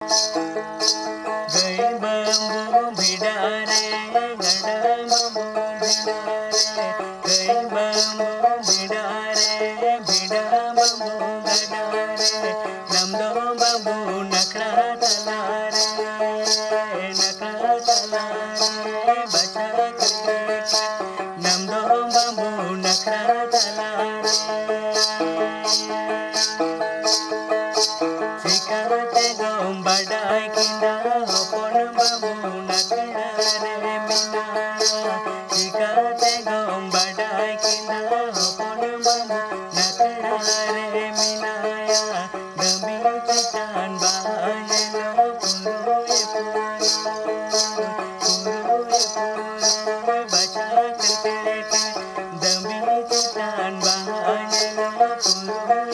गई बम्बू भिडारे गड़ा बम्बू भिडारे गई बम्बू भिडारे भिडा बम्बू गडारे नमदो बम्बू नखरा तलारे बचा करके नमदो बम्बू नखरा तलारे सिखाते गम बड़ाई किंदा अपन बाबू नखरा रे मिनाया सिखाते गम बड़ाई किंदा अपन बाबू नखरा रे मिनाया गमी चितान बाहे लो पुरुए बचा करके दमी चितान बाहे low पुरुए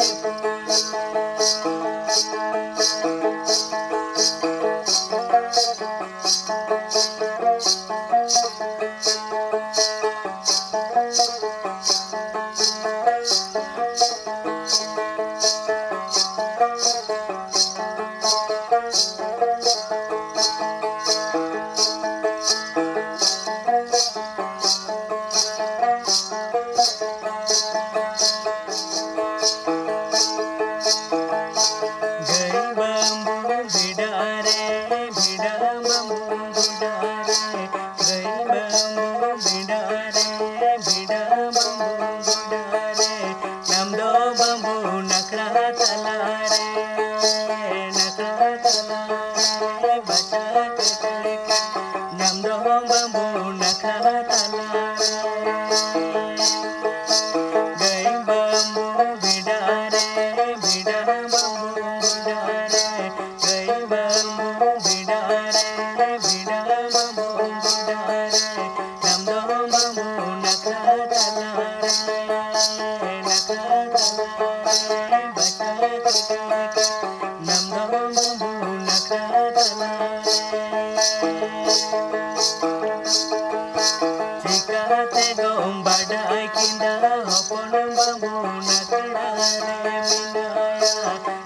Sikate gom badai kinda hopon bambu nakra re minaya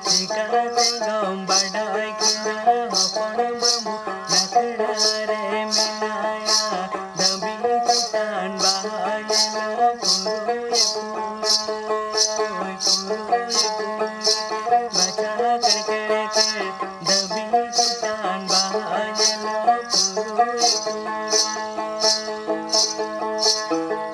sikate gom badai kinda hopon bambu nakra re minaya dabi kitan bahaya lo puruye baca karkare